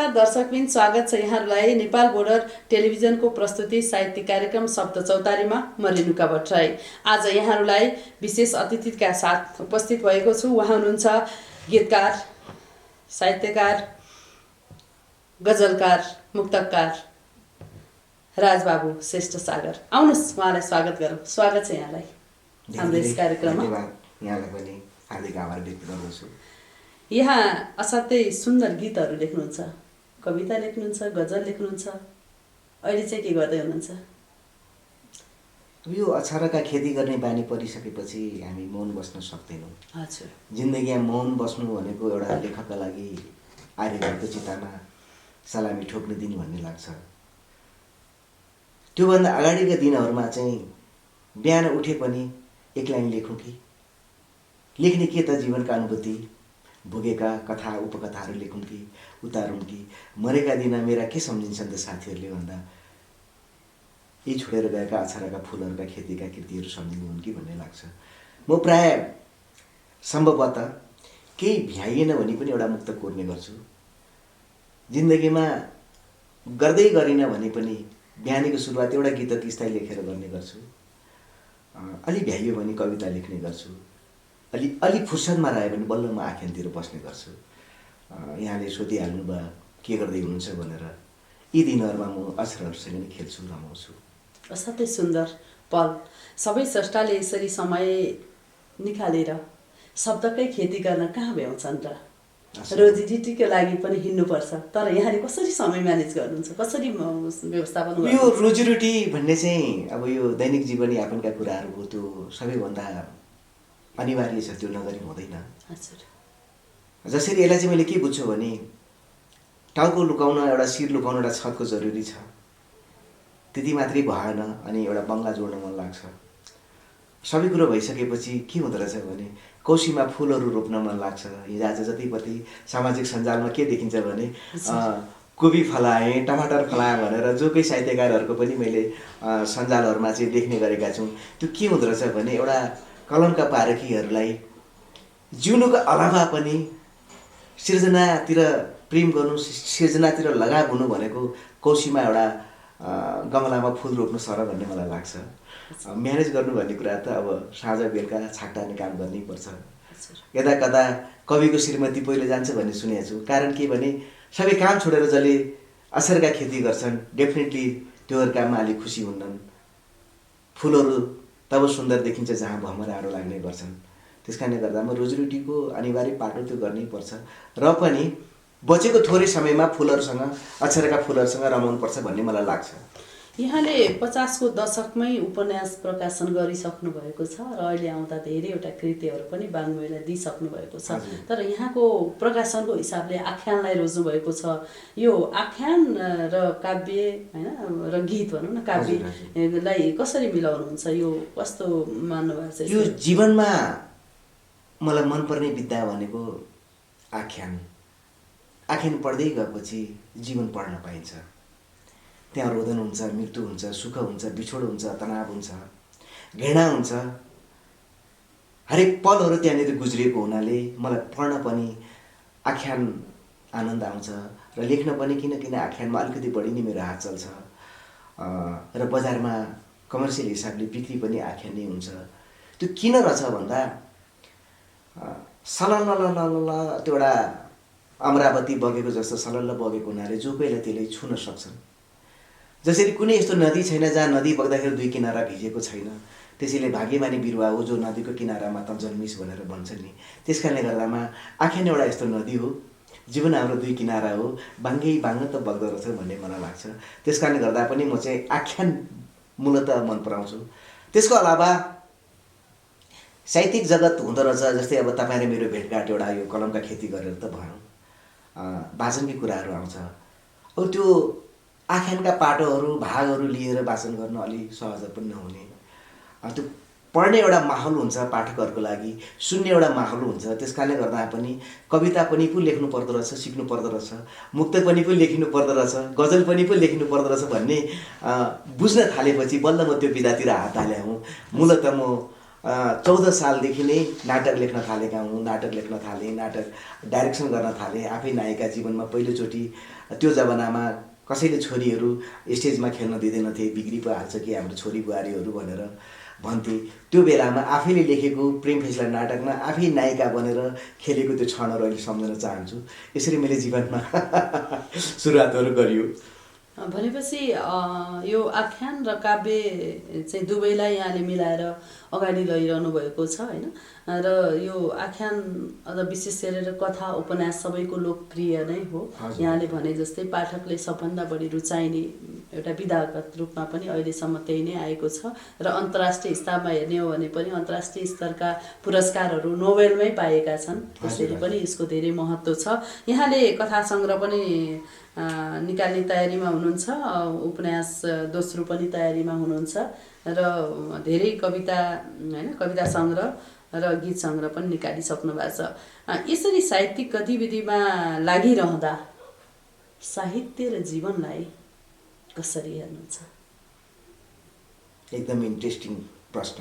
नमस्कार दर्शकबिन, स्वागत छ यहाँहरूलाई नेपाल बोर्डर टेलिभिजनको प्रस्तुति साहित्यिक कार्यक्रम शब्द चौतारीमा। म रेणुका भट्टराई आज यहाँहरूलाई विशेष अतिथिका साथ उपस्थित भएको छु। उहाँ हुनुहुन्छ गीतकार, साहित्यकार, गजलकार, मुक्तकार राजबाबु श्रेष्ठ सागर। आउनुहोस्, उहाँलाई स्वागत गरौँ। स्वागत छ यहाँलाई हाम्रो यस कार्यक्रममा। यहाँलाई पनि हार्दिक आभार व्यक्त गर्दछु। यहाँ असाध्यै सुन्दर गीतहरू लेख्नुहुन्छ, कविता लेख्नुहुन्छ, गजल लेख्नुहुन्छ। अहिले चाहिँ के गर्दै हुनुहुन्छ? यो अक्षरका खेती गर्ने बानी परिसकेपछि हामी मौन बस्न सक्दैनौँ। हजुर, जिन्दगीमा मौन बस्नु भनेको एउटा लेखकका लागि आर्यभट्टको चितामा सलामी ठोक्ने दिन भन्ने लाग्छ। त्योभन्दा अगाडिका दिनहरूमा चाहिँ बिहान उठे पनि एक लाइन लेखौँ कि लेख्ने के त जीवनका अनुभूति भोगेका कथा उपकथाहरू लेखौँ कि उतारौँ कि मरेका दिन मेरा के सम्झिन्छन् त साथीहरूले भन्दा यी छोडेर गएका अक्षरका फुलहरूका खेतीका कृतिहरू सम्झिने हुन् कि भन्ने लाग्छ। म प्राय सम्भवतः केही भ्याइएन भने पनि एउटा मुक्त कोर्ने गर्छु। जिन्दगीमा गर्दै गरिनँ भने पनि बिहानीको सुरुवात एउटा गीत किस्ता लेखेर गर्ने गर्छु। अलि भ्याइयो भने कविता लेख्ने गर्छु। अलि फुर्सदमा रह्यो भने बल्ल म आख्यानतिर बस्ने गर्छु। यहाँले सोधिहाल्नु भयो के गर्दै हुनुहुन्छ भनेर। यी दिनहरूमा म अक्षरहरूसँग नै खेल्छु, रमाउँछु। असाध्यै सुन्दर पल। सबै स्रष्टाले यसरी समय निकालेर शब्दकै खेती गर्न कहाँ भ्याउँछन् र? रोजीरोटीको लागि पनि हिँड्नुपर्छ। तर यहाँले कसरी समय म्यानेज गर्नुहुन्छ, कसरी व्यवस्थापन गर्नुहुन्छ? यो रोजीरोटी भन्ने चाहिँ अब यो दैनिक जीवनयापनका कुराहरू हो, त्यो सबैभन्दा अनिवार्य छ, त्यो नगरी हुँदैन। जसरी यसलाई चाहिँ मैले के बुझ्छु भने टाउको लुकाउन एउटा शिर लुकाउन एउटा छतको जरुरी छ, त्यति मात्रै भएन। अनि एउटा बङ्गला जोड्न मन लाग्छ। सबै कुरो भइसकेपछि के हुँदो रहेछ भने कौशीमा फुलहरू रोप्न मन लाग्छ। हिजोआज जतिपति सामाजिक सञ्जालमा के देखिन्छ भने कोपी फलाएँ, टमाटर फलाएँ भनेर जो कोही साहित्यकारहरूको पनि मैले सञ्जालहरूमा चाहिँ देख्ने गरेका छौँ। त्यो के हुँदो रहेछ भने एउटा कलमका पारखीहरूलाई जिउनुको अलावा पनि सिर्जनातिर प्रेम गर्नु, सिर्जनातिर लगाव हुनु भनेको कौशीमा एउटा गमलामा फुल रोप्नु सर भन्ने मलाई लाग्छ। म्यानेज गर्नु भन्ने कुरा त अब साँझ बेलुका छाकटार्ने काम गर्नै पर्छ। यदा कदा कविको श्रीमती पहिले जान्छ भन्ने सुनेको छु। कारण के भने सबै काम छोडेर जसले अक्षरका खेती गर्छन् डेफिनेटली त्योहरूका मालिक खुसी हुन्नन्। फुलहरू तब सुन्दर देखिन्छ जहाँ भमराहरू लाग्ने गर्छन्। त्यस कारणले गर्दा म रोजीरोटीको अनिवार्य पाटो त्यो गर्नै पर्छ। र पनि बचेको थोरै समयमा फुलहरूसँग, अक्षरका फुलहरूसँग रमाउनुपर्छ भन्ने मलाई लाग्छ। यहाँले 50 को दशकमै उपन्यास प्रकाशन गरिसक्नु भएको छ र अहिले आउँदा धेरैवटा कृतिहरू पनि वाङ्मयलाई दिइसक्नु भएको छ। तर यहाँको प्रकाशनको हिसाबले आख्यानलाई रोज्नु भएको छ। यो आख्यान र काव्य हैन र गीत भनौँ न, काव्यलाई कसरी मिलाउनुहुन्छ? यो कस्तो मान्नुभएको छ? यो जीवनमा मलाई मनपर्ने विद्या भनेको आख्यान। आख्यान पढ्दै गएपछि जीवन पढ्न पाइन्छ। त्यहाँ रोदन हुन्छ, मृत्यु हुन्छ, सुख हुन्छ, बिछोड हुन्छ, तनाव हुन्छ, घृणा हुन्छ। हरेक पलहरू त्यहाँनिर गुज्रिएको हुनाले मलाई पढ्न पनि आख्यान आनन्द आउँछ र लेख्न पनि किन आख्यानमा अलिकति बढी नै मेरो हात चल्छ। र बजारमा कमर्सियल हिसाबले बिक्री पनि आख्यान नै हुन्छ। त्यो किन रहेछ भन्दा सलल्ल त्यो एउटा अमरावती बगेको जस्तो सलल्ल बगेको हुनाले जो कोहीलाई त्यसले छुन सक्छन्। जसरी कुनै यस्तो नदी छैन जहाँ नदी बग्दाखेरि दुई किनारा भिजेको छैन, त्यसैले भाग्यमानी बिरुवा हो जो नदीको किनारामा त जन्मिस भनेर भन्छन् नि। त्यस कारणले गर्दामा आख्यान एउटा यस्तो नदी हो, जीवन हाम्रो दुई किनारा हो, बाङ्गै त बग्दो रहेछ भन्ने मलाई लाग्छ। त्यस कारणले गर्दा पनि म चाहिँ आख्यान मूलतः मन पराउँछु। त्यसको अलावा साहित्यिक जगत हुँदो रहेछ। जस्तै अब तपाईँ र मेरो भेटघाट एउटा यो कलमका खेती गरेर त भयौँ, वाचनकै कुराहरू आउँछ। अब त्यो आख्यानका पाटोहरू भागहरू लिएर वाचन गर्न अलिक सहज पनि नहुने। त्यो पढ्ने एउटा माहौल हुन्छ पाठकहरूको लागि, सुन्ने एउटा माहौल हुन्छ। त्यस कारणले गर्दा पनि कविता पनि पो लेख्नु पर्दो रहेछ, सिक्नु पर्दो रहेछ, मुक्त पनि पो लेख्नु पर्दो रहेछ, गजल पनि पो लेख्नु पर्दो रहेछ भन्ने बुझ्न थालेपछि बल्ल म त्यो विधातिर हात हाले हुँ। मूलतः म 14 सालदेखि नै नाटक लेख्न थालेका हुँ, नाटक लेख्न थालेँ, नाटक डाइरेक्सन गर्न थालेँ। आफै नायिका जीवनमा पहिलोचोटि। त्यो जमानामा कसैले छोरीहरू स्टेजमा खेल्न दिँदैनथे, बिग्री पो हाल्छ कि हाम्रो छोरी बुहारीहरू भनेर भन्थे। त्यो बेलामा आफैले लेखेको प्रेम फैसला नाटकमा आफै नायिका बनेर खेलेको त्यो क्षणहरू अहिले सम्झन चाहन्छु। यसरी मैले जीवनमा सुरुवातहरू गरियो। भनेपछि यो आख्यान र काव्य चाहिँ दुवैलाई यहाँले मिलाएर अगाडि लैरहनु भएको छ होइन। र यो आख्यान र विशेष गरेर कथा उपन्यास सबैको लोकप्रिय नै हो। यहाँले भने जस्तै पाठकले सबभन्दा बढी रुचाइने एउटा विधागत रूपमा पनि अहिलेसम्म त्यही नै आएको छ। र अन्तर्राष्ट्रिय स्तरमा हेर्ने हो भने पनि अन्तर्राष्ट्रिय स्तरका पुरस्कारहरू नोबेलमै पाएका छन्। त्यसैले पनि यसको धेरै महत्त्व छ। यहाँले कथा सङ्ग्रह पनि निकाल्ने तयारीमा हुनुहुन्छ, उपन्यास दोस्रो पनि तयारीमा हुनुहुन्छ र धेरै कविता होइन कविता सङ्ग्रह र गीत सङ्ग्रह पनि निकालिसक्नु भएको छ। यसरी साहित्यिक गतिविधिमा लागिरहँदा साहित्य र जीवनलाई कसरी हेर्नुहुन्छ? एकदम इन्ट्रेस्टिङ प्रश्न।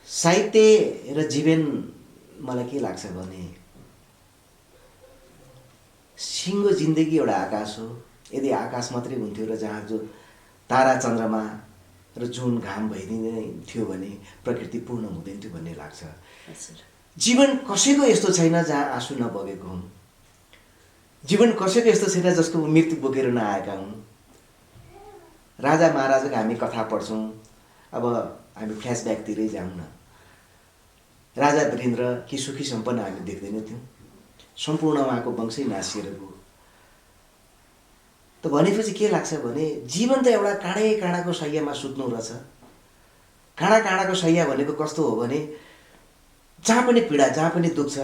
साहित्य र जीवन मलाई के लाग्छ भने सिङ्गो जिन्दगी एउटा आकाश हो। यदि आकाश मात्रै हुन्थ्यो र जहाँ जो तारा चन्द्रमा र जुन घाम भइदिँदै थियो भने प्रकृति पूर्ण हुँदैन थियो भन्ने लाग्छ। जीवन कसैको यस्तो छैन जहाँ आँसु नबगेको हुन्। जीवन कसैको यस्तो छैन जसको मृत्यु बोकेर नआएका हुन्। राजा महाराजाको हामी कथा पढ्छौँ। अब हामी फ्ल्यासब्याकतिरै जाउँ न। राजा वीरेन्द्र कि सुखी सम्पन्न हामी देख्दैनौँ थियौँ। सम्पूर्ण उहाँको वंशै नासिएर गयो। त भनेपछि के लाग्छ भने जीवन त एउटा काँडै काँडाको सयमा सुत्नु रहेछ। काँडा काँडाको सयया भनेको कस्तो हो भने जहाँ पनि पीडा, जहाँ पनि दुःख छ,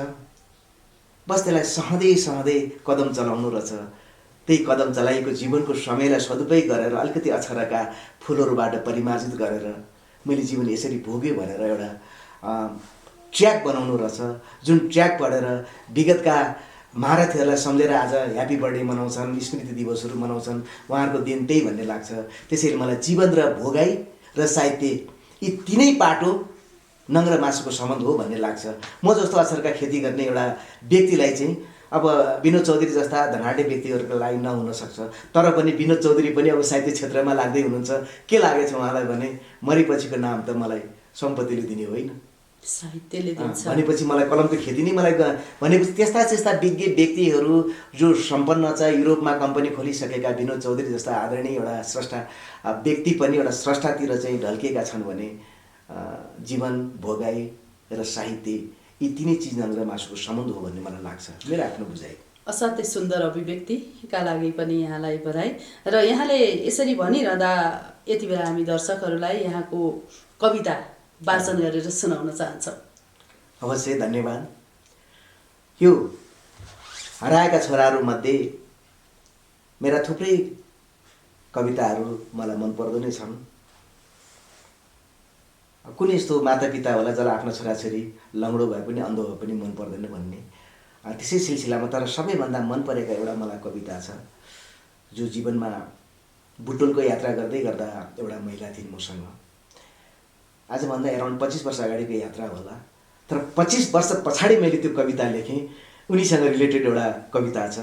बस त्यसलाई सहँदै सहँदै कदम चलाउनु रहेछ। त्यही कदम चलाएको जीवनको समयलाई सदुपयोग गरेर अलिकति अक्षरका फुलहरूबाट परिमार्जित गरेर मैले जीवन यसरी भोग्यो भनेर एउटा ट्र्याक बनाउनु रहेछ। जुन ट्र्याक पढेर विगतका महारथीहरूलाई सम्झेर आज ह्याप्पी बर्थडे मनाउँछन्, स्मृति दिवसहरू मनाउँछन्। उहाँहरूको दिन त्यही भन्ने लाग्छ। त्यसैले मलाई जीवन र भोगाई र साहित्य यी तिनै पाटो नङ र मासुको सम्बन्ध हो भन्ने लाग्छ। म जस्तो अक्षरका खेती गर्ने एउटा व्यक्तिलाई चाहिँ अब विनोद चौधरी जस्ता धनाढ्य व्यक्तिहरूको लागि नहुनसक्छ। तर पनि विनोद चौधरी पनि अब साहित्य क्षेत्रमा लाग्दै हुनुहुन्छ। के लागेछ उहाँलाई भने मरेपछिको नाम त मलाई सम्पत्तिले दिने होइन, साहित्यले दिन्छ भनेपछि मलाई कलमको खेती नै मलाई भनेपछि त्यस्ता त्यस्ता विज्ञ व्यक्तिहरू जो सम्पन्न छ, युरोपमा कम्पनी खोलिसकेका विनोद चौधरी जस्ता आदरणीय एउटा स्रष्टा व्यक्ति पनि एउटा स्रष्टातिर चाहिँ ढल्किएका छन् भने जीवन, भोगाई र साहित्य यी तिनै चिज नङ र मासुको सम्बन्ध हो भन्ने मलाई लाग्छ, मेरो आफ्नो बुझाइ। असाध्यै सुन्दर अभिव्यक्तिका लागि पनि यहाँलाई बधाई। र यहाँले यसरी भनिरहँदा यति बेला हामी दर्शकहरूलाई यहाँको कविता वाचन गरेर सुनाउन चाहन्छौँ। अवश्य, धन्यवाद। यो हराएका छोराहरू मध्ये मेरा थुप्रै कविताहरू मलाई मन पर्दो नै छन्। कुनै यस्तो मातापिता होला जसलाई आफ्नो छोराछोरी लङ्गडो भए पनि अन्धो भए पनि मन पर्दैन भन्ने, त्यसै सिलसिलामा तर सबैभन्दा मन परेका एउटा मलाई कविता छ जो जीवनमा बुटोलको यात्रा गर्दै गर्दा एउटा महिला थिइन् मसँग। आजभन्दा एराउन्ड 25 वर्ष अगाडिको यात्रा होला, तर 25 वर्ष पछाडि मैले त्यो कविता लेखेँ। उनीसँग रिलेटेड एउटा कविता छ,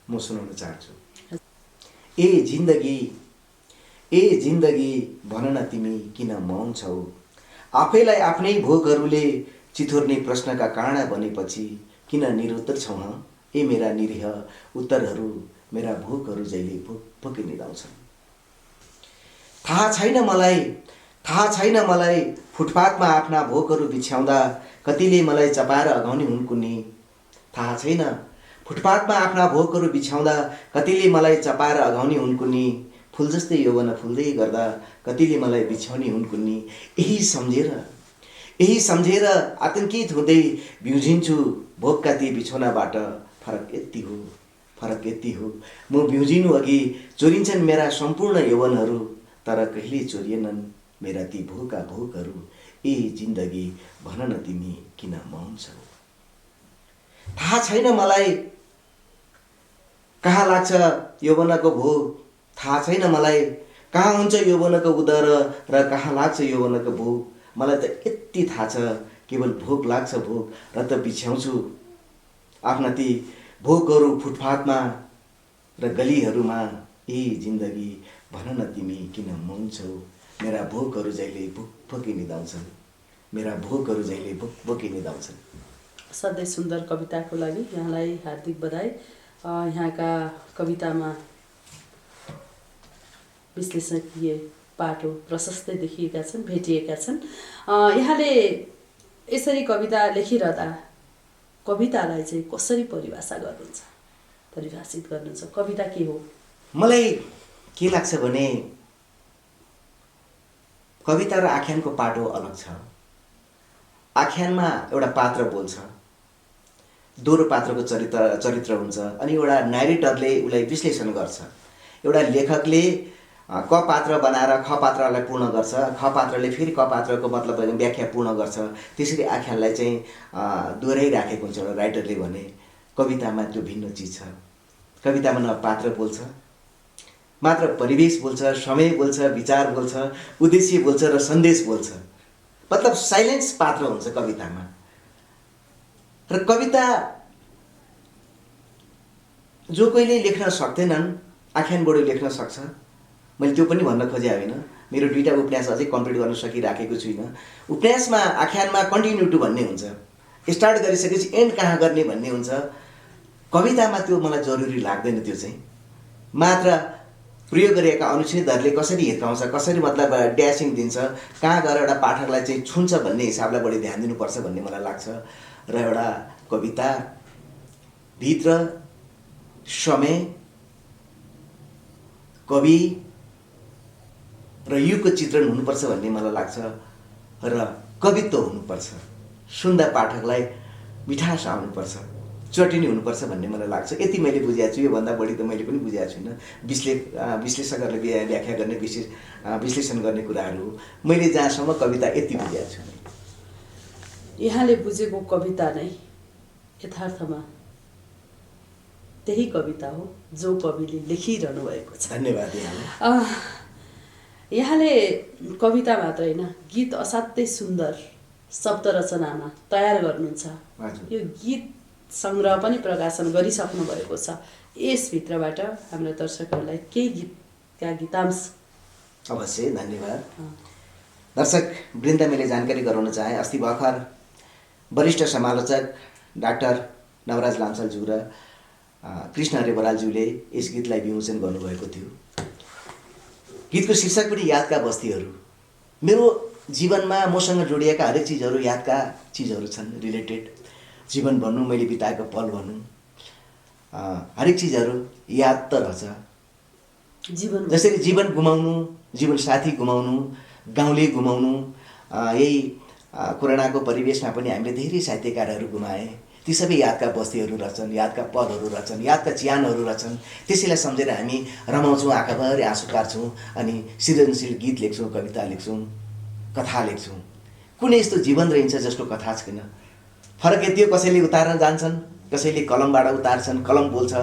म सुनाउन चाहन्छु। ए जिन्दगी भन न तिमी किन मौन छौ, आफैलाई आफ्नै भोकहरूले चिथोर्ने प्रश्नका काँडा बनेपछि किन निरुत्तर छौ? ए मेरा निरीह उत्तरहरू मेरा भोकहरू जहिले भोकै निदाउँछन्। थाहा छैन मलाई फुटपाथमा आफ्ना भोकहरू बिछ्याउँदा कतिले मलाई चपाएर अगाउने हुन् कुन्नी। थाहा छैन फुटपाथमा आफ्ना भोकहरू बिछ्याउँदा कतिले मलाई चपाएर अगाउने हुन् कुन्नी। फुल जस्तै यौवन फुल्दै गर्दा कतिले मलाई बिछ्याउने हुन् कुन्नी। यही सम्झेर आतंकित हुँदै बिउजिन्छु भोकका ती बिछौनाबाट। फरक यति हो म बिउजिनु अघि चोरिन्छन् मेरा सम्पूर्ण यौवनहरू, तर कहिले चोरिएनन् मेरा ती भोकहरू। ए जिन्दगी भन न तिमी किन मौन छौ। थाहा छैन मलाई कहाँ लाग्छ यौवनको भोग, थाहा छैन मलाई कहाँ हुन्छ यौवनको उदर र कहाँ लाग्छ यौवनको भोक। मलाई त यति थाहा छ, केवल भोक लाग्छ भोक र त बिछ्याउँछु आफ्ना ती भोकहरू फुटपाथमा र गलीहरूमा। ए जिन्दगी भन न तिमी किन मौन छौ, मेरा भोकहरू जहिले भुकभुकी निदाउँछन्, मेरा भोकहरू जहिले भुकभुकी निदाउँछन्। असाध्यै सुन्दर कविताको लागि यहाँलाई हार्दिक बधाई। यहाँका कवितामा विश्लेषकीय पाटो प्रशस्तै देखिएका छन्, भेटिएका छन्। यहाँले यसरी कविता लेखिरहँदा कवितालाई चाहिँ कसरी परिभाषित गर्नुहुन्छ? कविता के हो? मलाई के लाग्छ भने कविता र आख्यानको पाटो अलग छ। आख्यानमा एउटा पात्र बोल्छ, दोहोरो पात्रको चरित्र हुन्छ, अनि एउटा नारेटरले उसलाई विश्लेषण गर्छ। एउटा लेखकले क पात्र बनाएर ख पात्रलाई पूर्ण गर्छ, ख पात्रले फेरि क पात्रको मतलब व्याख्या पूर्ण गर्छ। त्यसरी आख्यानलाई चाहिँ दोहोऱ्याइराखेको हुन्छ एउटा राइटरले भने। कवितामा त्यो भिन्न चिज छ। कवितामा न पात्र बोल्छ, मात्र परिवेश बोल्छ, समय बोल्छ, विचार बोल्छ, उद्देश्य बोल्छ र सन्देश बोल्छ। मतलब साइलेन्स पात्र हुन्छ कवितामा। र कविता जो कोहीले लेख्न सक्दैनन् आख्यानबाट लेख्न सक्छ। मैले त्यो पनि भन्न खोजे होइन। मेरो 2टा उपन्यास अझै कम्प्लिट गर्न सकिराखेको छुइनँ। उपन्यासमा आख्यानमा कन्टिन्यू टु भन्ने हुन्छ, स्टार्ट गरिसकेपछि एन्ड कहाँ गर्ने भन्ने हुन्छ। कवितामा त्यो मलाई जरुरी लाग्दैन। त्यो चाहिँ मात्र प्रयोग गरिएका अनुच्छेदहरूले कसरी हिर्काउँछ, कसरी मतलब ड्यासिङ दिन्छ, कहाँ गएर एउटा पाठकलाई चाहिँ छुन्छ भन्ने हिसाबलाई बढी ध्यान दिनुपर्छ भन्ने मलाई लाग्छ। र एउटा कविता भित्र समय, कवि र युगको चित्रण हुनुपर्छ भन्ने मलाई लाग्छ। र कवित्व हुनुपर्छ, सुन्दा पाठकलाई मिठास आउनुपर्छ, चटनी हुनुपर्छ भन्ने मलाई लाग्छ। यति मैले बुझेको छु। योभन्दा बढी त मैले पनि बुझेको छुइनँ। विश्लेषकहरूले व्याख्या गर्ने, विश्लेषण गर्ने कुराहरू हो। मैले जहाँसम्म कविता यति बुझेको छु। यहाँले बुझेको कविता नै यथार्थमा त्यही कविता हो जो कविले लेखिरहनु भएको छ। धन्यवाद यहाँलाई। यहाँले कविता मात्र होइन, गीत असाध्यै सुन्दर शब्द रचनामा तयार गर्नुहुन्छ। यो गीत सङ्ग्रह पनि प्रकाशन गरिसक्नु भएको छ। यसभित्रबाट हाम्रा दर्शकहरूलाई केही गीतका गीतांश। अवश्य, धन्यवाद। दर्शक वृन्द, मैले जानकारी गराउन चाहे, अस्ति भर्खर वरिष्ठ समालोचक डाक्टर नवराज लामसालज्यू र कृष्ण हरि बरालज्यूले यस गीतलाई विमोचन गर्नुभएको थियो। गीतको शीर्षक पनि यादका बस्तीहरू। मेरो जीवनमा मसँग जोडिएका हरेक चिजहरू यादका चिजहरू छन्, रिलेटेड। जीवन भनौँ, मैले बिताएको पल भनौँ, हरेक चिजहरू याद त रहेछ। जसरी जीवन गुमाउनु, जीवन साथी गुमाउनु, गाउँले गुमाउनु, यही कोरोनाको परिवेशमा पनि हामीले धेरै साहित्यकारहरू गुमाए। ती सबै यादका बस्तीहरू रहेछन्, यादका पलहरू रहेछन्, यादका चिहानहरू रहेछन्। त्यसैलाई सम्झेर हामी रमाउँछौँ, आँखाभरि आँसु पार्छौँ, अनि सृजनशील गीत लेख्छौँ, कविता लेख्छौँ, कथा लेख्छौँ। कुनै यस्तो जीवन रहन्छ जसको कथा छैन। फरक यति हो, कसैले उतार्न जान्छन्, कसैले कलमबाट उतार्छन्, कलम बोल्छ,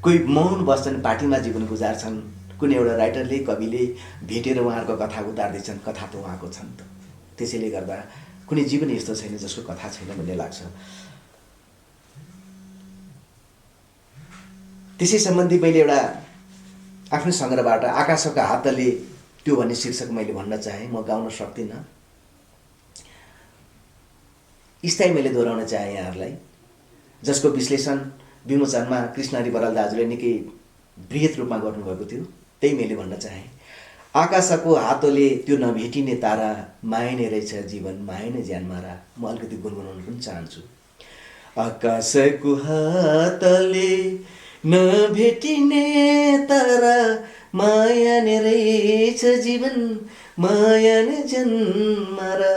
कोही मौन बस्छन्, पार्टीमा जीवन गुजार्छन्। कुनै एउटा राइटरले, कविले भेटेर उहाँहरूको कथा उतार्दैछन्, कथा त उहाँको छन् त। त्यसैले गर्दा कुनै जीवन यस्तो छैन जसको कथा छैन भन्ने लाग्छ। त्यसै सम्बन्धी मैले एउटा आफ्नो सङ्ग्रहबाट आकाशका हातले त्यो भन्ने शीर्षक मैले भन्न चाहेँ। म गाउन सक्दिनँ, स्थायी मैले दोहोऱ्याउन चाहेँ यहाँहरूलाई, जसको विश्लेषण विमोचनमा कृष्णहरि बराल दाजुले निकै बृहत रूपमा गर्नुभएको थियो। त्यही मैले भन्न चाहेँ। आकाशको हातले त्यो नभेटिने तारा, मायने रहेछ जीवन, मायने ज्यान मारा। म अलिकति गुनगुनाउन पनि चाहन्छु। आकाशको हातले नभेटिने तारा, मायाने रहेछ जीवन, मायाने ज्यान मारा।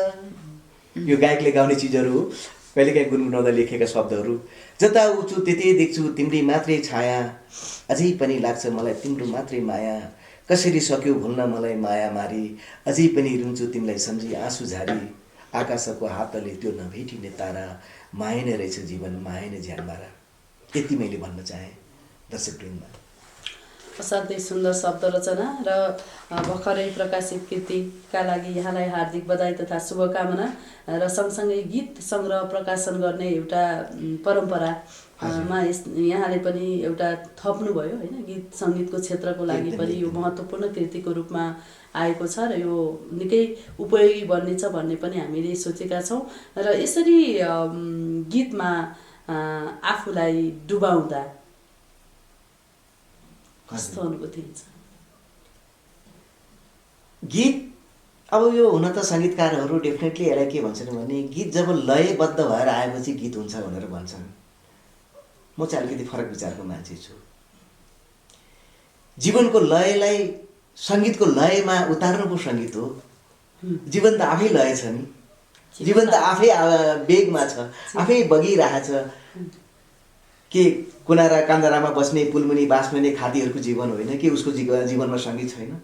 यो गायकले गाउने चिजहरू हो, कहिलेकाहीँ गुनगुनाउँदा लेखेका शब्दहरू। जता उठ्छु त्यतै देख्छु तिम्रै मात्रै छाया, अझै पनि लाग्छ मलाई तिम्रो मात्रै माया। कसरी सक्यो भुल्न मलाई माया मारी, अझै पनि रुन्छु तिमीलाई सम्झी आँसु झारी। आकाशको हातले त्यो नभेटिने तारा, मायने रहेछ जीवन, मायने ज्यान मारा। यति मैले भन्न चाहेँ दर्शकवृन्द। असाध्यै सुन्दर शब्द रचना र भर्खरै प्रकाशित कृतिका लागि यहाँलाई हार्दिक बधाई तथा शुभकामना र सँगसँगै गीत सङ्ग्रह प्रकाशन गर्ने एउटा परम्परा यहाँले पनि एउटा थप्नुभयो होइन, गीत सङ्गीतको क्षेत्रको लागि पनि यो महत्त्वपूर्ण कृतिको रूपमा आएको छ र यो निकै उपयोगी बन्नेछ भन्ने पनि हामीले सोचेका छौँ। र यसरी गीतमा आफूलाई डुबाउँदा कस्तो अनुभूति हुन्छ? गीत अब यो हुन त सङ्गीतकारहरू डेफिनेटली यसलाई के भन्छन् भने गीत जब लयबद्ध भएर आएपछि गीत हुन्छ भनेर भन्छन्। म चाहिँ अलिकति फरक विचारको मान्छे छु। जीवनको लयलाई सङ्गीतको लयमा उतार्नु पो सङ्गीत हो। जीवन त आफै लय छ नि, जीवन त आफै वेगमा छ, आफै बगिरहेछ। के कुनारा कान्दारामा बस्ने पुलमुनि बास मार्ने खातीहरूको जीवन होइन कि उसको जीवनमा सङ्गीत छैन?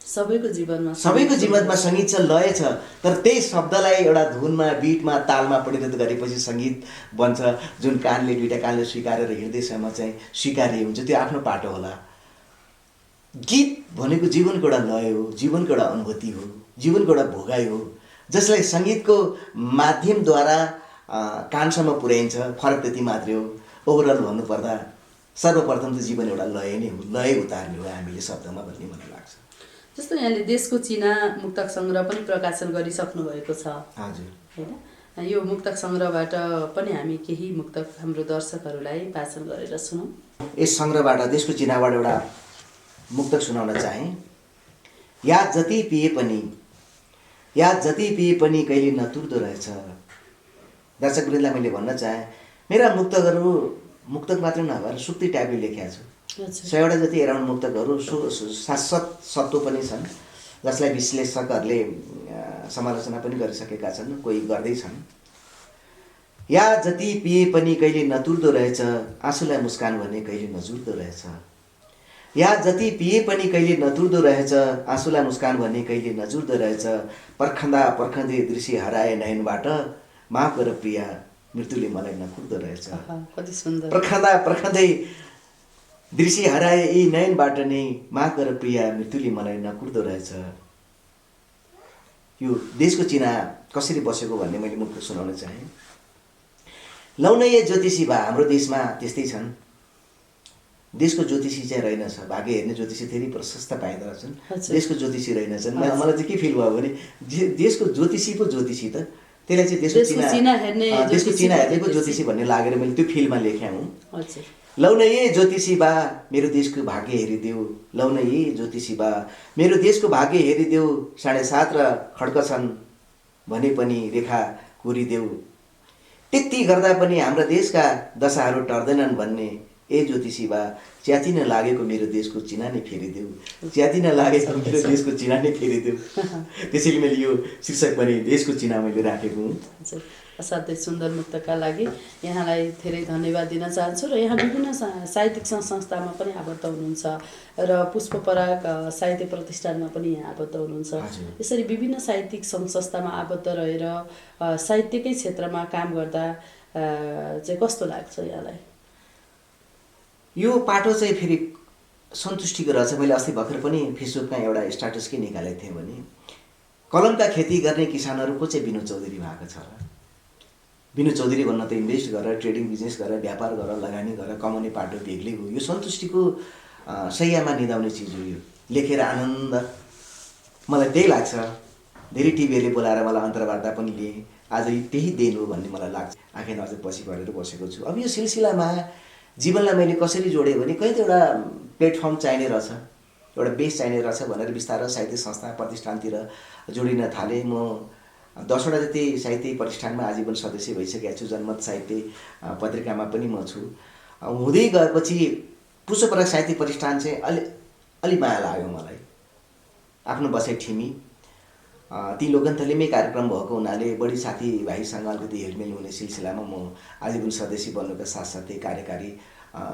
सबैको जीवनमा सङ्गीत छ, लय छ। तर त्यही शब्दलाई एउटा धुनमा, बिटमा, तालमा परिणत गरेपछि सङ्गीत बन्छ, जुन कानले, दुईटा कानले स्वीकारेर हृदयसम्म चाहिँ स्वीकार्य हुन्छ। त्यो आफ्नो पाटो होला। गीत भनेको जीवनको एउटा लय हो, जीवनको एउटा अनुभूति हो, जीवनको एउटा भोगाइ हो, जसलाई सङ्गीतको माध्यमद्वारा कानसम्म पुर्याइन्छ। फरक त्यति मात्रै हो। ओभरअल भन्नुपर्दा सर्वप्रथम त जीवन एउटा लय नै हो, लय उतार्ने हो हामीले शब्दमा भन्ने मलाई लाग्छ। जस्तो यहाँले देशको चिना मुक्तक सङ्ग्रह पनि प्रकाशन गरिसक्नु भएको छ हजुर होइन, यो मुक्तक सङ्ग्रहबाट पनि हामी केही मुक्तक हाम्रो दर्शकहरूलाई वाचन गरेर सुनौँ। यस सङ्ग्रहबाट, देशको चिनाबाट एउटा मुक्तक सुनाउन चाहे। याद जति पिए पनि कहिले नतुर्दो रहेछ। दर्शकवृन्दलाई मैले भन्न चाहे, मेरा मुक्तकहरू मुक्तक मात्रै नभएर सुक्ति टाइपले लेखेका छु। 100वटा जति एराउन्ड मुक्तकहरू शाश्वत सत्व पनि छन्, जसलाई विश्लेषकहरूले समालोचना पनि गरिसकेका छन्, कोही गर्दैछन्। याद जति पिए पनि कहिले नतुर्दो रहेछ, आँसुलाई मुस्कान भने कहिले नजुर्दो रहेछ। याद जति पिए पनि कहिले नतुर्दो रहेछ, आँसुलाई मुस्कान भने कहिले नजुर्दो रहेछ। पर्खँदै दृश्य हराए नयनबाट, माफ गर प्रिया मृत्युले मलाई नकुर्दो रहेछ। कति सुन्दर। पर्खँदै दृश्य हराए यी नयनबाट नै, माफ गर प्रिया मृत्युले मलाई नकुर्दो रहेछ। यो देशको चिना कसरी बसेको भन्ने मैले मुक्त सुनाउन चाहेँ। लौन ये ज्योतिषी भा, हाम्रो देशमा त्यस्तै छन्। देशको ज्योतिषी चाहिँ रहेनछ, भाग्य हेर्ने ज्योतिषी धेरै प्रशस्त पाइँदो रहेछन्, देशको ज्योतिषी रहेनछन्। मलाई चाहिँ के फिल भयो भने देशको ज्योतिषी पो ज्योतिषी त, त्यसलाई चाहिँ देशको चिना हेर्ने पो ज्योतिषी भन्ने लागेर मैले त्यो फिल्डमा लेखेँ हुँ। लौन ये ज्योतिषी बा मेरो देशको भाग्य हेरिदेऊ, लौन ये ज्योतिषी बा मेरो देशको भाग्य हेरिदेऊ। 7.5 र खड्क छन् भने पनि रेखा कोरिदेऊ। त्यति गर्दा पनि हाम्रा देशका दशाहरू टर्दैनन् भन्ने ए ज्योतिषी बा, च्यातिन लागेको मेरो देशको चिना नै फेरिदेऊ, च्यातिन लागेको मेरो देशको चिना नै फेरिदेऊ। त्यसैले मैले यो शीर्षक पनि देशको चिना मैले राखेको हुँ। असाध्यै सुन्दर मुक्तका लागि यहाँलाई धेरै धन्यवाद दिन चाहन्छु। र यहाँ विभिन्न साहित्यिक संस्थामा पनि आबद्ध हुनुहुन्छ र पुष्प पराग साहित्य प्रतिष्ठानमा पनि यहाँ आबद्ध हुनुहुन्छ। यसरी विभिन्न साहित्यिक संस्थामा आबद्ध रहेर साहित्यकै क्षेत्रमा काम गर्दा चाहिँ कस्तो लाग्छ यहाँलाई? यो पाटो चाहिँ फेरि सन्तुष्टिको रहेछ। मैले अस्ति भर्खर पनि फेसबुकमा एउटा स्ट्याटस के निकालेको थिएँ भने कलमका खेती गर्ने किसानहरू को चाहिँ विनोद चौधरी भएको छ र? विनोद चौधरी भन्न त इन्भेस्ट गरेर, ट्रेडिङ बिजनेस गरेर, व्यापार गरेर, लगानी गरेर कमाउने पाटो बेग्लै हो। यो सन्तुष्टिको सैयामा निदाउने चिज हो। यो लेखेर आनन्द, मलाई त्यही लाग्छ। धेरै टिभीहरूले बोलाएर मलाई अन्तर्वार्ता पनि लिए, आज त्यही दिन हो भन्ने मलाई लाग्छ। आँखा अझै पछि गरेर बसेको छु। अब यो सिलसिलामा जीवनलाई मैले कसरी जोडेँ भने कहीँ त एउटा प्लेटफर्म चाहिने रहेछ, एउटा बेस चाहिने रहेछ भनेर बिस्तारै साहित्य संस्था प्रतिष्ठानतिर जोडिन थालेँ। म 10वटा जति साहित्य प्रतिष्ठानमा आजीवन सदस्य भइसकेको छु। जनमत साहित्य पत्रिकामा पनि म छु। हुँदै गएपछि पुष्प पराग साहित्य प्रतिष्ठान चाहिँ अलि माया लाग्यो मलाई। आफ्नो बसाइ ठिमी, ती लोकन्थलीमै कार्यक्रम भएको हुनाले बढी साथीभाइसँग अलिकति हेलमेल हुने सिलसिलामा म आजीवन सदस्य बन्नुका साथसाथै कार्यकारी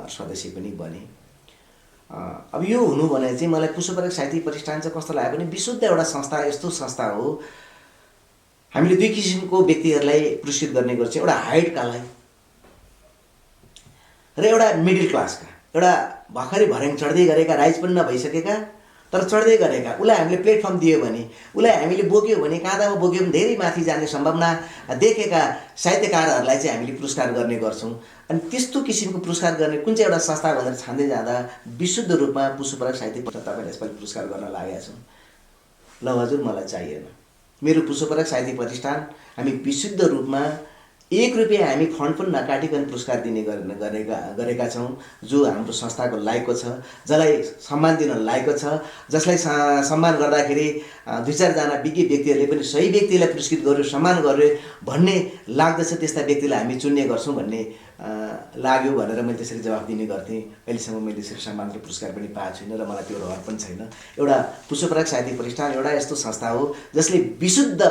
सदस्य पनि बने। अब यो हुनु भने चाहिँ मलाई पुष्प पराग साहित्य प्रतिष्ठान चाहिँ कस्तो लाग्यो भने विशुद्ध एउटा संस्था, यस्तो संस्था हो हामीले दुई किसिमको व्यक्तिहरूलाई पुरस्कृत गर्ने गर्छौँ। एउटा हाई काललाई र एउटा मिडल क्लासका, एउटा भर्खरै भर्याङ चढ्दै गरेका राइज पनि नभइसकेका तर चढ्दै गरेका उसलाई हामीले प्लेटफर्म दियो भने उसलाई हामीले बोक्यो भने काँधामा बोक्यो भने धेरै माथि जाने सम्भावना देखेका साहित्यकारहरूलाई चाहिँ हामीले पुरस्कार गर्ने गर्छौँ। अनि त्यस्तो किसिमको पुरस्कार गर्ने कुन चाहिँ एउटा संस्था भनेर छान्दै जाँदा विशुद्ध रूपमा पुष्पराग साहित्य प्रतिष्ठान तपाईँले यसपालि पुरस्कार गर्न लागेका छौँ। ल हजुर मलाई चाहिएन। मेरो पुष्पराग साहित्य प्रतिष्ठान हामी विशुद्ध रूपमा 1 रुपियाँ हामी फन्ड पनि नकाटिकन पुरस्कार दिने गरेका छौँ। जो हाम्रो संस्थाको लायकको छ, जसलाई सम्मान दिन लायकको छ, जसलाई सम्मान गर्दाखेरि 2-4 जना विज्ञ व्यक्तिहरूले पनि सही व्यक्तिलाई पुरस्कृत गर्यो, सम्मान गर्यो भन्ने लाग्दछ, त्यस्ता व्यक्तिलाई हामी चुन्ने गर्छौँ भन्ने लाग्यो भनेर मैले त्यसरी जवाफ दिने गर्थेँ। अहिलेसम्म मैले त्यसरी सम्मान र पुरस्कार पनि पाएको छुइनँ र मलाई त्यो रहर पनि छैन। एउटा पुष्पराग साहित्य प्रतिष्ठान एउटा यस्तो संस्था हो जसले विशुद्ध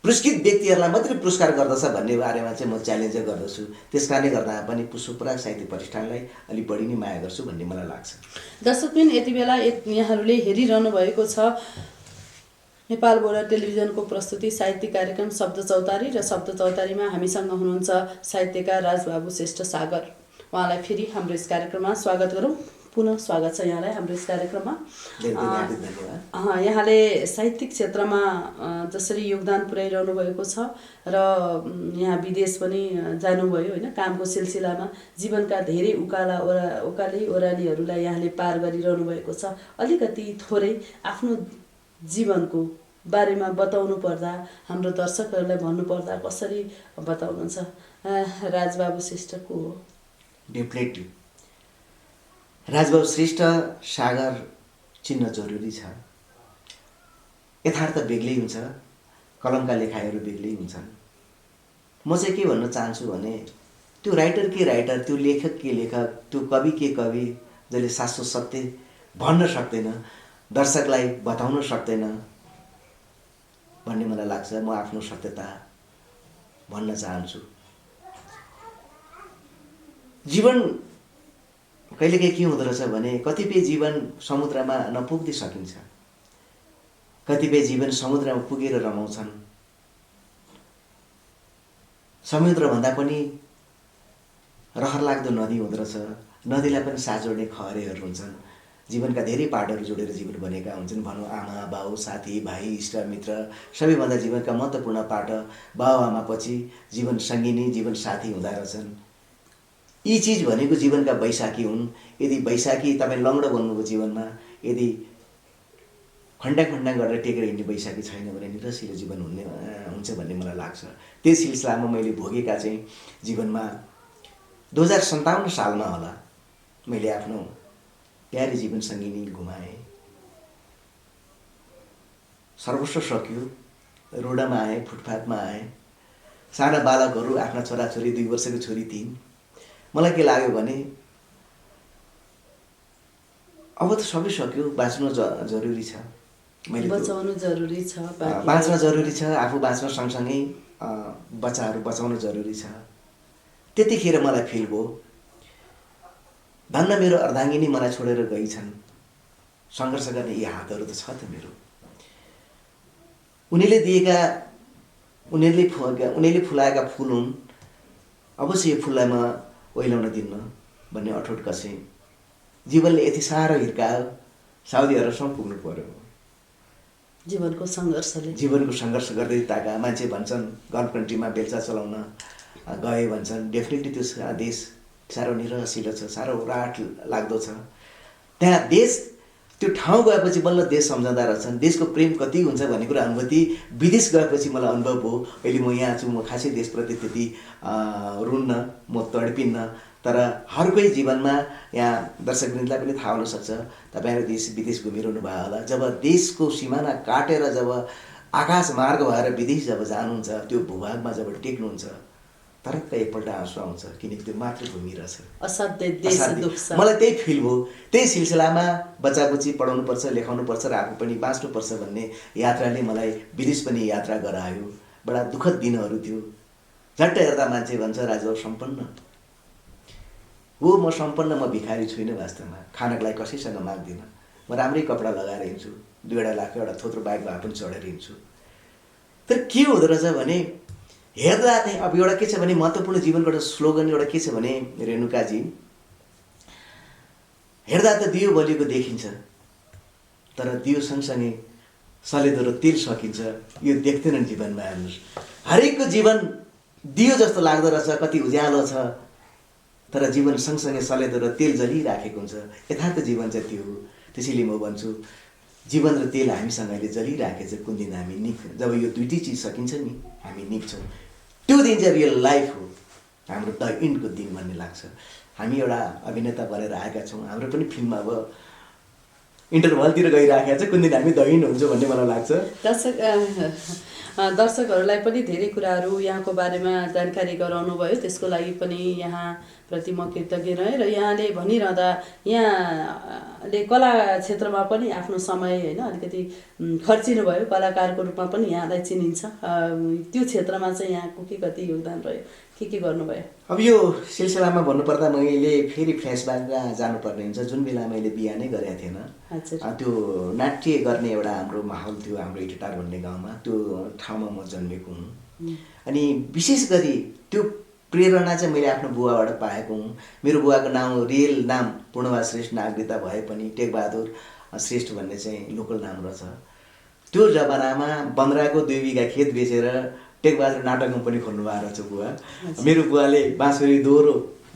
पुरस्कृत व्यक्तिहरूलाई मात्रै पुरस्कार गर्दछ भन्ने बारेमा चाहिँ म च्यालेन्ज गर्दछु। त्यस कारणले गर्दा पनि पुष्पराग साहित्य प्रतिष्ठानलाई अलिक बढी नै माया गर्छु भन्ने मलाई लाग्छ। दर्शकबिन, यति बेला यहाँहरूले हेरिरहनु भएको छ नेपालबाट टेलिभिजनको प्रस्तुति साहित्य कार्यक्रम शब्द चौतारी र शब्द चौतारीमा हामीसँग हुनुहुन्छ साहित्यकार राजबाबु श्रेष्ठ सागर। उहाँलाई फेरि हाम्रो यस कार्यक्रममा स्वागत गरौँ। पुनः स्वागत छ यहाँलाई हाम्रो यस कार्यक्रममा। यहाँले साहित्यिक क्षेत्रमा जसरी योगदान पुर्याइरहनु भएको छ र यहाँ विदेश पनि जानुभयो होइन, कामको सिलसिलामा जीवनका धेरै उकाली ओह्रालीहरूलाई यहाँले पार गरिरहनु भएको छ। अलिकति थोरै आफ्नो जीवनको बारेमा बताउनु पर्दा, हाम्रो दर्शकहरूलाई भन्नुपर्दा कसरी बताउनुहुन्छ? राजबाबु श्रेष्ठ को हो? डेफिनेटली राजबाबु श्रेष्ठ सागर चिन्न जरुरी छ। यथार्थ बेग्लै हुन्छ, कलमका लेखाइहरू बेग्लै हुन्छन्। म चाहिँ के भन्न चाहन्छु भने त्यो राइटर के राइटर, त्यो लेखक के लेखक, त्यो कवि के कवि, जसले शाश्वत सत्य भन्न सक्दैन, दर्शकलाई बताउन सक्दैन भन्ने मलाई लाग्छ। म आफ्नो सत्यता भन्न चाहन्छु। जीवन कहिलेकाहीँ के हुँदो रहेछ भने कतिपय जीवन समुद्रमा नपुग्दै सकिन्छ, कतिपय जीवन समुद्रमा पुगेर रमाउँछन्। समुद्रभन्दा पनि रहर लाग्दो नदी हुँदो रहेछ, नदीलाई पनि साथ जोड्ने खहरेहरू हुन्छन्। जीवनका धेरै पाटहरू जोडेर जीवन बनेका हुन्छन्। भनौँ आमा बाउ साथी भाइ इष्ट मित्र, सबैभन्दा जीवनका महत्त्वपूर्ण पाट बाउ आमापछि जीवन सङ्गिनी जीवन साथी हुँदा रहेछन्। यी चिज भनेको जीवनका बैशाखी हुन्। यदि बैशाखी तपाईँ लङ्गडो बन्नुभयो जीवनमा, यदि खण्डा गरेर टेकेर हिँड्ने बैशाखी छैन भने निरसिलो जीवन हुन्छ भन्ने मलाई लाग्छ। त्यस सिलसिलामा मैले भोगेका चाहिँ जीवनमा 2057 सालमा होला मैले आफ्नो प्यारी जीवन सङ्गिनी गुमाएँ। सर्वस्व सकियो, रोडमा आएँ, फुटपाथमा आएँ। साना बालकहरू, आफ्ना छोराछोरी, 2 वर्षको छोरी 3। मलाई के लाग्यो भने अब त सबै सक्यो, बाँच्नु जरुरी छ, मैले बचाउनु जरुरी छ, बाँच्न जरुरी छ, आफू बाँच्न सँगसँगै बच्चाहरू बचाउनु जरुरी छ। त्यतिखेर मलाई फिल भयो धन्न मेरो अर्धाङ्गिनी मलाई छोडेर गई छन्, सङ्घर्ष गर्ने यी हातहरू त छ त मेरो। उनीहरूले फुलाएका फुल हुन्, अवश्य यो फुललाई म ओइलाउन दिन्न भन्ने अठोट कसेँ। जीवनले यति साह्रो हिर्कायो, साउदी अरबसम्म पुग्नु पर्यो। जीवनको सङ्घर्ष गर्दै ताका मान्छे भन्छन् गल्फ कन्ट्रीमा बेल्चा चलाउन गए भन्छन्। डेफिनेटली त्यो देश साह्रो निरसिलो छ, साह्रो राट लाग्दो छ। त्यहाँ देश, त्यो ठाउँ गएपछि बल्ल देश सम्झँदा रहेछन्। देशको प्रेम कति हुन्छ भन्ने कुरा अनुभूति विदेश गएपछि मलाई अनुभव भयो। अहिले म यहाँ छु, म खासै देशप्रति त्यति रुन्न, म तडपिन्न। तर हर कोही जीवनमा, यहाँ दर्शकवृन्दलाई पनि थाहा हुनसक्छ, तपाईँहरू देश विदेश घुमिरहनु भयो होला। जब देशको सिमाना काटेर जब आकाश मार्ग भएर विदेश जब जानुहुन्छ, त्यो भूभागमा जब टेक्नुहुन्छ, तरक्क एकपल्ट आँसु आउँछ, किनकि त्यो मातृभूमि रहेछ। मलाई त्यही फिल भयो। त्यही सिलसिलामा बच्चा बुच्ची पढाउनुपर्छ, लेखाउनुपर्छ र आफू पनि बाँच्नुपर्छ भन्ने यात्राले मलाई विदेश पनि यात्रा गरायो। बडा दुःखद दिनहरू थियो। झट्ट हेर्दा मान्छे भन्छ राजबाबु सम्पन्न हो। म सम्पन्न, म भिखारी छुइनँ वास्तवमा। खानको लागि कसैसँग माग्दिनँ। म राम्रै कपडा लगाएर हिँड्छु, 2-2.5 लाख एउटा थोत्रो बाइक भए पनि चढेर हिँड्छु। तर के हुँदो रहेछ भने हेर्दा चाहिँ अब एउटा के छ भने महत्त्वपूर्ण जीवनको एउटा स्लोगन एउटा के छ भने रेणुकाजी, हेर्दा त दियो बलेको देखिन्छ, तर दियो सँगसँगै सलेदो र तेल सकिन्छ, यो देख्दैनन् जीवनमा। हेर्नुहोस्, हरेकको जीवन दियो जस्तो लाग्दो रहेछ, कति उज्यालो छ, तर जीवन सँगसँगै सलेदो र तेल जलिराखेको हुन्छ। यथार्थ जीवन चाहिँ त्यो हो। त्यसैले म भन्छु, जीवन र तेल हामीसँग अहिले जलिराखेको छ। कुन दिन हामी जब यो दुइटै चिज सकिन्छ नि, हामी निप्छौँ, त्यो दिन चाहिँ रियल लाइफ हो, हाम्रो द इन्डको दिन भन्ने लाग्छ। हामी एउटा अभिनेता बनेर आएका छौँ, हाम्रो पनि फिल्म अब इन्टरभलतिर गइराखेको छ, कुन दिन हामी द इन्ड हुन्छौँ भन्ने मलाई लाग्छ। दर्शकहरूलाई पनि धेरै कुराहरू यहाँको बारेमा जानकारी गराउनु भयो, त्यसको लागि पनि यहाँप्रति म कृतज्ञ रहेँ। र यहाँले भनिरहँदा यहाँले कला क्षेत्रमा पनि आफ्नो समय होइन अलिकति खर्चिनु भयो, कलाकारको रूपमा पनि यहाँलाई चिनिन्छ। त्यो क्षेत्रमा चाहिँ यहाँको के कति योगदान रह्यो, के गर्नुभयो? अब यो सिलसिलामा भन्नुपर्दा मैले फेरि फ्ल्यासब्याकमा जानुपर्ने हुन्छ। जुन बेला मैले बिहा नै गरेको थिएन, त्यो नाट्य गर्ने एउटा हाम्रो माहौल थियो हाम्रो इटटार भन्ने गाउँमा, त्यो ठाउँमा म जन्मेको हुँ। अनि विशेष गरी त्यो प्रेरणा चाहिँ मैले आफ्नो बुवाबाट पाएको हुँ। मेरो बुवाको नाम, रियल नाम पूर्णबहादुर श्रेष्ठ नागरिकता भए पनि टेकबहादुर श्रेष्ठ भन्ने चाहिँ लोकल नाम रहेछ। त्यो जमानामा बन्द्राको 2 बिघा खेत बेचेर टेकबहादुर नाटक कम्पनी खोल्नु भएको रहेछ बुवा। मेरो बुवाले बाँसुरी दोहोरो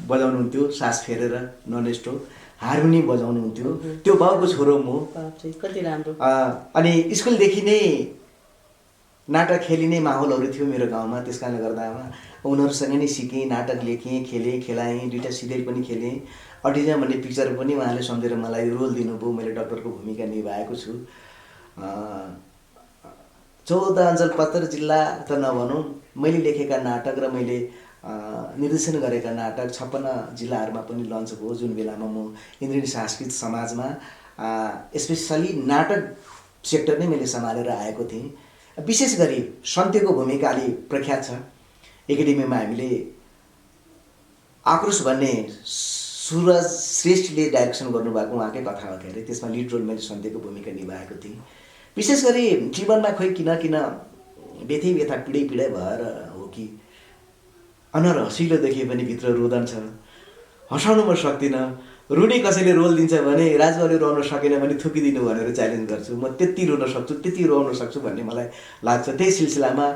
बजाउनुहुन्थ्यो, सास फेरेर नन स्टप, हार्मोनियम बजाउनुहुन्थ्यो। त्यो बाउको छोरो म। कति राम्रो। अनि स्कुलदेखि नै नाटक खेलिने माहौलहरू थियो मेरो गाउँमा। त्यस कारणले गर्दामा उनीहरूसँग नै सिकेँ, नाटक लेखेँ, खेलाएँ, 2टा सिरियल पनि खेलेँ। अटिजम भन्ने पिक्चर पनि उहाँले सम्झेर मलाई रोल दिनुभयो, मैले डक्टरको भूमिका निभाएको छु। 14 अञ्चल 75 जिल्ला त नभनौँ, मैले लेखेका नाटक र मैले निर्देशन गरेका नाटक 56 जिल्लाहरूमा पनि लन्च भयो। जुन बेलामा म इन्द्रेणी सांस्कृतिक समाजमा स्पेसली नाटक सेक्टर नै मैले सम्हालेर आएको थिएँ। विशेष गरी सन्त्यको भूमिका अलि प्रख्यात छ। एकाडेमीमा हामीले आक्रोश भन्ने सुरज श्रेष्ठले डाइरेक्सन गर्नुभएको उहाँकै कथा हो के अरे, त्यसमा लिड रोल मैले सन्त्यको भूमिका निभाएको थिएँ। विशेष गरी जीवनमा खोइ किन व्यथा पीडै भएर हो कि अनुहार हँसिलो देखिए पनि भित्र रोदन छ, हँसाउनु म सक्दिनँ। रुने कसैले रोल दिन्छ भने राजबाबुले रोउन सकेन भने थुकिदिनु भनेर च्यालेन्ज गर्छु। म त्यति रोन सक्छु, त्यति रोउन सक्छु भन्ने मलाई लाग्छ। त्यही सिलसिलामा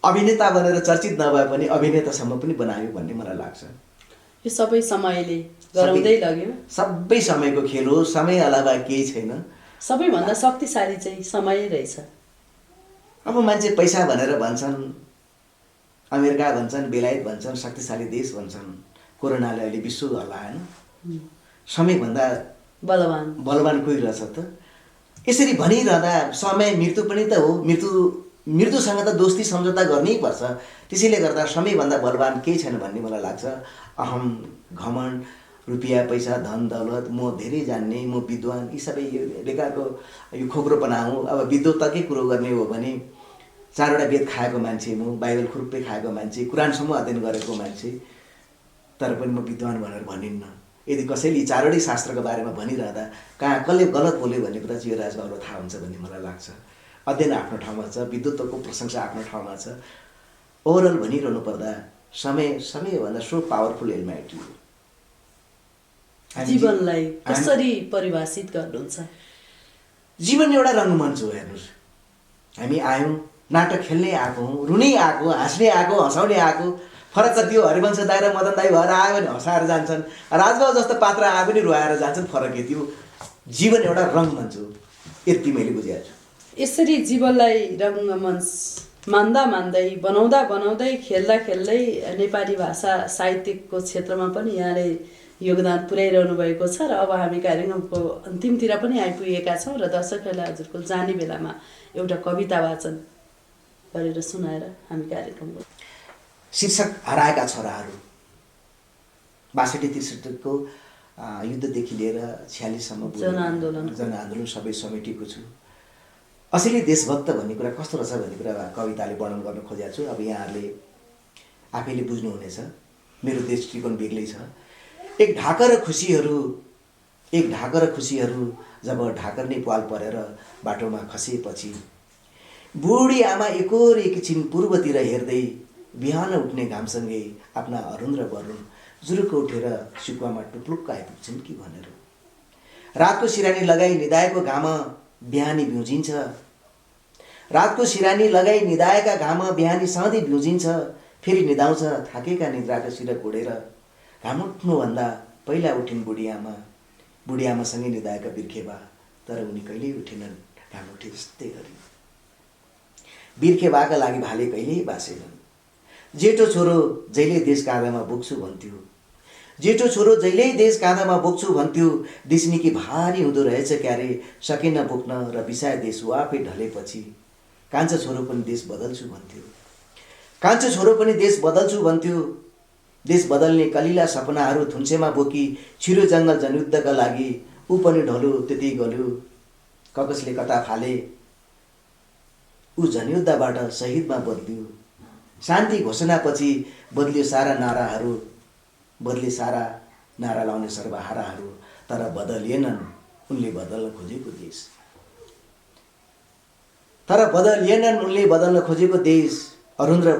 अभिनेता बनेर चर्चित नभए पनि अभिनेतासम्म पनि बनायो भन्ने मलाई लाग्छ। यो सबै समयले गराउँदै लग्यो। सबै समयको खेल हो, समय अलावा केही छैन। सबैभन्दा शक्तिशाली चाहिँ समय रहेछ। अब मान्छे पैसा भनेर भन्छन्, अमेरिका भन्छन्, बेलायत भन्छन्, शक्तिशाली देश भन्छन्। कोरोनाले अहिले विश्व हल्लाएन। समयभन्दा बलवान कोही रहेछ त? यसरी भनिरहँदा समय मृत्यु पनि त हो। मृत्युसँग त दोस्ती सम्झौता गर्नै पर्छ। त्यसैले गर्दा समयभन्दा बलवान केही छैन भन्ने मलाई लाग्छ। अहम, घमण्ड, रुपियाँ पैसा, धन दौलत, म धेरै जान्ने, म विद्वान, यी सबै यो बेकारको यो खोक्रोपना हो। अब विद्वताकै कुरो गर्ने हो भने 4वटा वेद खाएको मान्छे म, बाइबल खुर्पै खाएको मान्छे, कुरानसम्म अध्ययन गरेको मान्छे, तर पनि म विद्वान भनेर भनिन्न। यदि कसैले 4वटै शास्त्रको बारेमा भनिरहँदा कहाँ कसले गलत बोल्यो भन्ने कुरा चाहिँ यो राजबाबुलाई थाहा हुन्छ भन्ने मलाई लाग्छ। अध्ययन आफ्नो ठाउँमा छ, विद्वत्वको प्रशंसा आफ्नो ठाउँमा छ। ओभरअल भनिरहनु पर्दा समयभन्दा सो पावरफुल एलिमेन्ट हो। जीवनलाई कसरी परिभाषित गर्नुहुन्छ? जीवन एउटा रङ्गमञ्च हो। हेर्नुहोस्, हामी आयौँ, नाटक खेल्नै आएको हौँ, रुनै आएको, हाँस्नै आएको, हँसाउने आएको। फरक त त्यो हरिवंश दाइ र मदन दाइ भएर आयो भने हँसाएर जान्छन्, राजबाबु जस्तो पात्र आए पनि रुवाएर जान्छन्। फरक त्यो जीवन एउटा रङ्गमञ्च हो, यति मैले बुझेको छु। यसरी जीवनलाई रङ्गमञ्च मान्दै बनाउँदै खेल्दै नेपाली भाषा साहित्यको क्षेत्रमा पनि यहाँले योगदान पुर्याइरहनु भएको छ। र अब हामी कार्यक्रमको अन्तिमतिर पनि आइपुगेका छौँ र दर्शकहरूलाई हजुरको जाने बेलामा एउटा कविता वाचन गरेर सुनाएर हामी कार्यक्रमको शीर्षक हराएका छोराहरू। 62-63 युद्धदेखि लिएर 46सम्म जनआन्दोलन सबै समेटेको छु। असली देशभक्त भन्ने कुरा कस्तो रहेछ भन्ने कुरा कविताले वर्णन गर्न खोजेको छु। अब यहाँहरूले आफैले बुझ्नुहुनेछ, मेरो दृष्टिकोण बेग्लै छ। एक ढाकर खुसीहरू जब ढाकर नै पाल परेर बाटोमा खसेपछि, बुढी आमा एकोर एकछिन पूर्वतिर हेर्दै बिहान उठ्ने घामसँगै आफ्ना अरुण र वरुण जुरुक्क उठेर सिकुवामा टुप्लुक्क आइपुग्छन् कि भनेर। रातको सिरानी लगाई निदाएको घाम बिहानी भ्युजिन्छ। रातको सिरानी लगाई निदाएका घाम बिहानी सधैँ भ्युजिन्छ। फेरि निदाउँछ थाकेका निद्राको सिर कोडेर। घाम उठ्नुभन्दा पहिला उठिन् बुढीआमा। बुढीआमासँगै निदाएका बिर्खेबा, तर उनी कहिल्यै उठेनन् घाम उठे जस्तै गरी। बिर्खेबाका लागि भाले कहिल्यै बासेनन्। जेठो छोरो जहिले देश काँधामा बोक्छु भन्थ्यो। जेठो छोरो जहिल्यै देश काँधामा बोक्छु भन्थ्यो। देश निकै भारी हुँदो रहेछ क्यारे, सकेन बोक्न र बिसाए देश ऊ आफै ढलेपछि। कान्छो छोरो पनि देश बदल्छु भन्थ्यो। कान्छो छोरो पनि देश बदल्छु भन्थ्यो। देश बदल्ने कलिला सपनाहरू थुन्सेमा बोकी छिरो जङ्गल जनयुद्धका लागि ऊ पनि ढल्यो त्यति गल्यो। ककसले कता फाले ऊ जनयुद्धबाट शहीदमा बदलियो। शान्ति घोषणापछि बदलियो सारा नाराहरू, बदले सारा नारा लाउने सर्वहाराहरू। तर बदलिएनन् उनले बदल्न खोजेको देश। तर बदलिएनन् उनले बदल्न खोजेको देश। अरुण र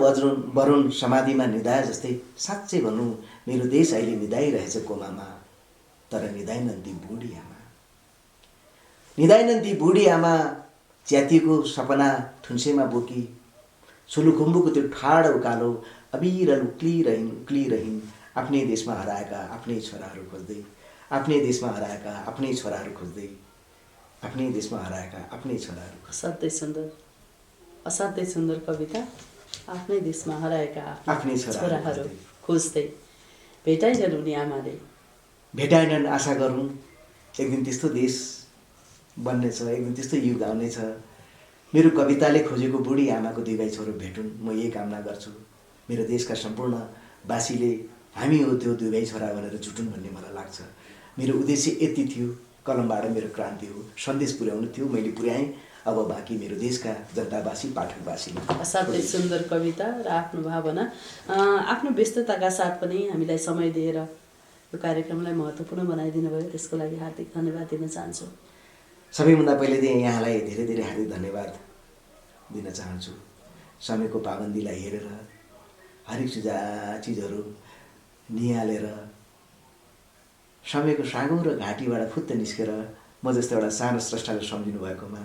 वरुण समाधिमा निदाए जस्तै साँच्चै भनौँ मेरो देश अहिले निदाइरहेछ कोमामा। तर निदाइनन् ती बुढी आमा। निदाइनन् ती बुढी आमा। च्यातिएको सपना थुन्सेमा बोकी सोलुखुम्बुको त्यो ठाडो उकालो अबिरल उक्लिरहिन् आफ्नै देशमा हराएका आफ्नै छोराहरू खोज्दै। आफ्नै देशमा हराएका आफ्नै छोराहरू खोज्दै। आफ्नै देशमा हराएका आफ्नै छोराहरू। असाध्यै सुन्दर, असाध्यै सुन्दर कविता। आफ्नै देशमा हराएका आफ्नै छोराहरू खोज्दै। भेटाइनन् उनी आमाले। भेटाएनन्, आशा गरौँ एक दिन त्यस्तो देश बन्नेछ, एक दिन त्यस्तो युग आउनेछ। मेरो कविताले खोजेको बुढी आमाको दुई भाइ छोरो भेटुन्, म यही कामना गर्छु। मेरो देशका सम्पूर्ण वासीले हामी हो त्यो दुई भाइ छोरा भनेर जुटुन् भन्ने मलाई लाग्छ। मेरो उद्देश्य यति थियो, कलमबाट मेरो क्रान्ति हो, सन्देश पुर्याउनु थियो, मैले पुर्याएँ। अब बाँकी मेरो देशका जनतावासी पाठकवासी। असाध्यै सुन्दर कविता र आफ्नो भावना, आफ्नो व्यस्तताका साथ पनि हामीलाई समय दिएर यो कार्यक्रमलाई महत्त्वपूर्ण बनाइदिनु भयो, त्यसको लागि हार्दिक धन्यवाद दिन चाहन्छु। सबैभन्दा पहिले चाहिँ यहाँलाई धेरै धेरै हार्दिक धन्यवाद दिन चाहन्छु। समयको पाबन्दीलाई हेरेर हरेक चिजहरू निहालेर समयको साँगो र घाँटीबाट फुत्त निस्केर म जस्तो एउटा सानो स्रष्टाले सम्झिनु भएकोमा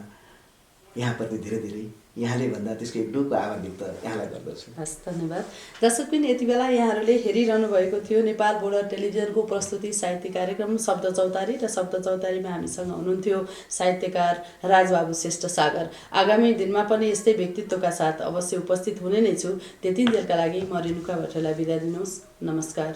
यहाँप्रति धेरै धेरै यहाँले भन्दा त्यसको एक डोको आभार व्यक्त यहाँलाई गर्दछु। हस्, धन्यवाद। दर्शक पनि यति बेला यहाँहरूले हेरिरहनु भएको थियो नेपाल बोर्डर टेलिभिजनको प्रस्तुति साहित्य कार्यक्रम शब्द चौतारी र शब्द चौतारीमा हामीसँग हुनुहुन्थ्यो साहित्यकार राजबाबु श्रेष्ठ सागर। आगामी दिनमा पनि यस्तै व्यक्तित्वका साथ अवश्य उपस्थित हुने नै छु। त्यतिन्जेलका लागि म रेणुका भट्टराईलाई बिदा दिनुहोस्। नमस्कार।